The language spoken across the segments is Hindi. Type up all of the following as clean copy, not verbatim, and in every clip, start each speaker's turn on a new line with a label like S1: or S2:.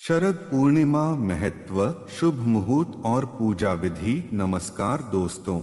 S1: शरद पूर्णिमा महत्व, शुभ मुहूर्त और पूजा विधि। नमस्कार दोस्तों,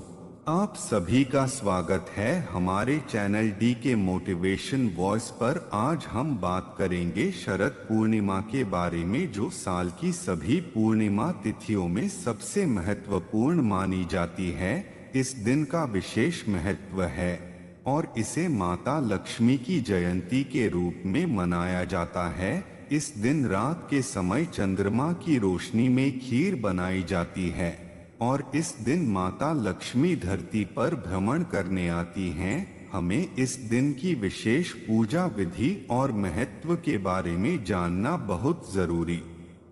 S1: आप सभी का स्वागत है हमारे चैनल डी के मोटिवेशन वॉइस पर। आज हम बात करेंगे शरद पूर्णिमा के बारे में, जो साल की सभी पूर्णिमा तिथियों में सबसे महत्वपूर्ण मानी जाती है। इस दिन का विशेष महत्व है और इसे माता लक्ष्मी की जयंती के रूप में मनाया जाता है। इस दिन रात के समय चंद्रमा की रोशनी में खीर बनाई जाती है और इस दिन माता लक्ष्मी धरती पर भ्रमण करने आती हैं। हमें इस दिन की विशेष पूजा विधि और महत्व के बारे में जानना बहुत जरूरी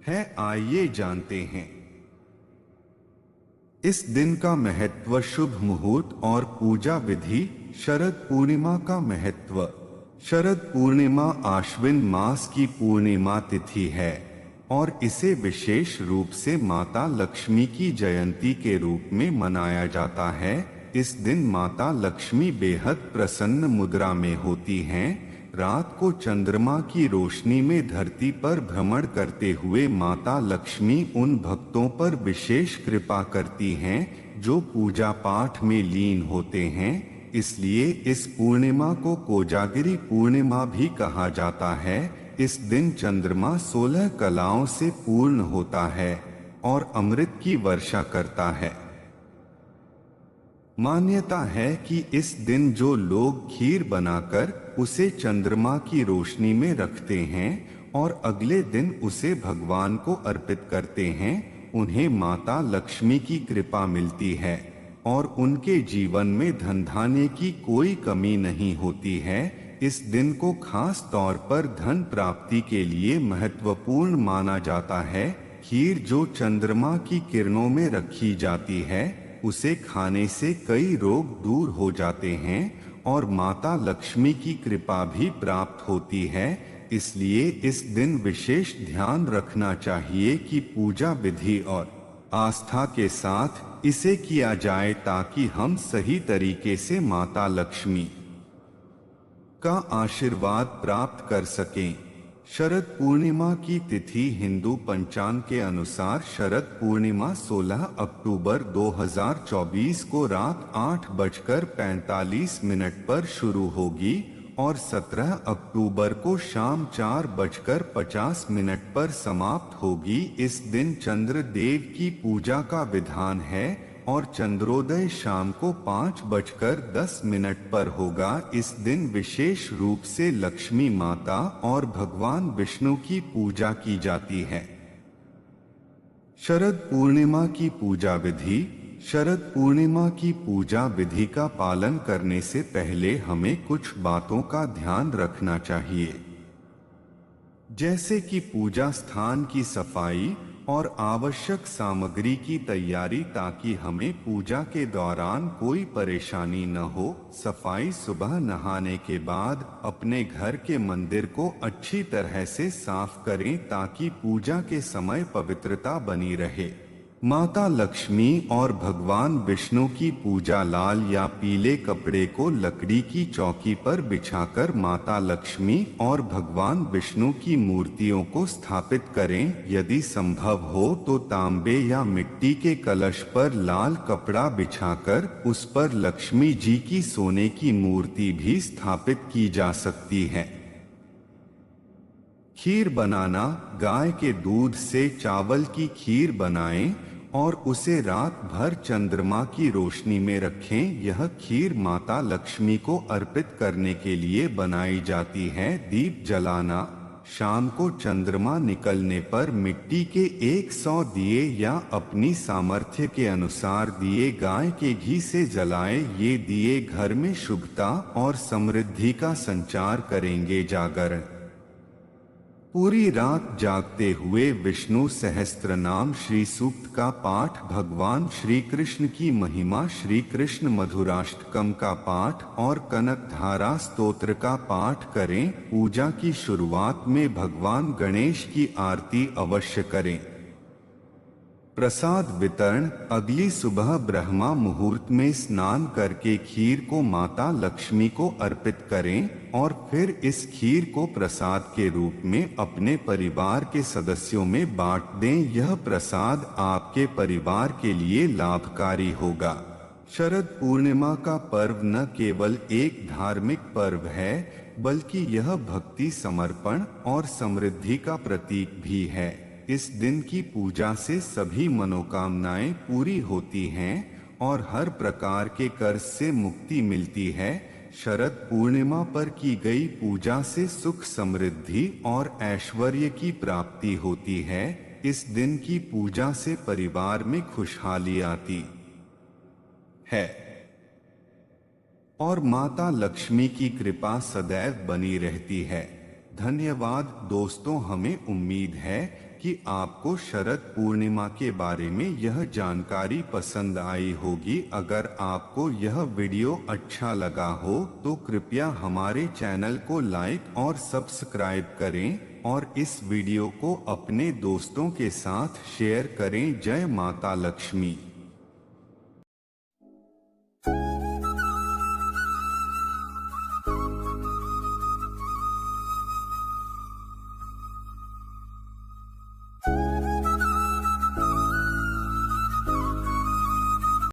S1: है। आइए जानते हैं इस दिन का महत्व, शुभ मुहूर्त और पूजा विधि। शरद पूर्णिमा का महत्व। शरद पूर्णिमा आश्विन मास की पूर्णिमा तिथि है और इसे विशेष रूप से माता लक्ष्मी की जयंती के रूप में मनाया जाता है। इस दिन माता लक्ष्मी बेहद प्रसन्न मुद्रा में होती हैं। रात को चंद्रमा की रोशनी में धरती पर भ्रमण करते हुए माता लक्ष्मी उन भक्तों पर विशेष कृपा करती हैं जो पूजा पाठ में लीन होते हैं। इसलिए इस पूर्णिमा को कोजागिरी पूर्णिमा भी कहा जाता है। इस दिन चंद्रमा 16 कलाओं से पूर्ण होता है और अमृत की वर्षा करता है। मान्यता है कि इस दिन जो लोग खीर बनाकर उसे चंद्रमा की रोशनी में रखते हैं और अगले दिन उसे भगवान को अर्पित करते हैं, उन्हें माता लक्ष्मी की कृपा मिलती है और उनके जीवन में धन धान्य की कोई कमी नहीं होती है। इस दिन को खास तौर पर धन प्राप्ति के लिए महत्वपूर्ण माना जाता है। खीर जो चंद्रमा की किरणों में रखी जाती है, उसे खाने से कई रोग दूर हो जाते हैं और माता लक्ष्मी की कृपा भी प्राप्त होती है। इसलिए इस दिन विशेष ध्यान रखना चाहिए कि पूजा विधि और आस्था के साथ इसे किया जाए ताकि हम सही तरीके से माता लक्ष्मी का आशीर्वाद प्राप्त कर सकें। शरद पूर्णिमा की तिथि हिंदू पंचांग के अनुसार शरद पूर्णिमा 16 अक्टूबर 2024 को रात 8:45 पर शुरू होगी और 17 अक्टूबर को शाम 4:50 पर समाप्त होगी। इस दिन चंद्र देव की पूजा का विधान है और चंद्रोदय शाम को 5:10 पर होगा। इस दिन विशेष रूप से लक्ष्मी माता और भगवान विष्णु की पूजा की जाती है। शरद पूर्णिमा की पूजा विधि। शरद पूर्णिमा की पूजा विधि का पालन करने से पहले हमें कुछ बातों का ध्यान रखना चाहिए, जैसे कि पूजा स्थान की सफाई और आवश्यक सामग्री की तैयारी, ताकि हमें पूजा के दौरान कोई परेशानी न हो। सफाई। सुबह नहाने के बाद अपने घर के मंदिर को अच्छी तरह से साफ करें ताकि पूजा के समय पवित्रता बनी रहे। माता लक्ष्मी और भगवान विष्णु की पूजा लाल या पीले कपड़े को लकड़ी की चौकी पर बिछाकर माता लक्ष्मी और भगवान विष्णु की मूर्तियों को स्थापित करें। यदि संभव हो तो तांबे या मिट्टी के कलश पर लाल कपड़ा बिछाकर उस पर लक्ष्मी जी की सोने की मूर्ति भी स्थापित की जा सकती है। खीर बनाना। गाय के दूध से चावल की खीर बनाएं और उसे रात भर चंद्रमा की रोशनी में रखें। यह खीर माता लक्ष्मी को अर्पित करने के लिए बनाई जाती है। दीप जलाना। शाम को चंद्रमा निकलने पर मिट्टी के 100 दिए या अपनी सामर्थ्य के अनुसार दिए गाय के घी से जलाएं। ये दिए घर में शुभता और समृद्धि का संचार करेंगे। जागरण। पूरी रात जागते हुए विष्णु सहस्त्रनाम श्री सूक्त का पाठ, भगवान श्री कृष्ण की महिमा, श्री कृष्ण मधुराष्टकम का पाठ और कनकधारा स्तोत्र का पाठ करें। पूजा की शुरुआत में भगवान गणेश की आरती अवश्य करें। प्रसाद वितरण। अगली सुबह ब्रह्मा मुहूर्त में स्नान करके खीर को माता लक्ष्मी को अर्पित करें और फिर इस खीर को प्रसाद के रूप में अपने परिवार के सदस्यों में बांट दें। यह प्रसाद आपके परिवार के लिए लाभकारी होगा। शरद पूर्णिमा का पर्व न केवल एक धार्मिक पर्व है, बल्कि यह भक्ति, समर्पण और समृद्धि का प्रतीक भी है। इस दिन की पूजा से सभी मनोकामनाएं पूरी होती हैं और हर प्रकार के कर्ज से मुक्ति मिलती है। शरद पूर्णिमा पर की गई पूजा से सुख, समृद्धि और ऐश्वर्य की प्राप्ति होती है। इस दिन की पूजा से परिवार में खुशहाली आती है और माता लक्ष्मी की कृपा सदैव बनी रहती है। धन्यवाद दोस्तों, हमें उम्मीद है कि आपको शरद पूर्णिमा के बारे में यह जानकारी पसंद आई होगी। अगर आपको यह वीडियो अच्छा लगा हो तो कृपया हमारे चैनल को लाइक और सब्सक्राइब करें और इस वीडियो को अपने दोस्तों के साथ शेयर करें। जय माता लक्ष्मी।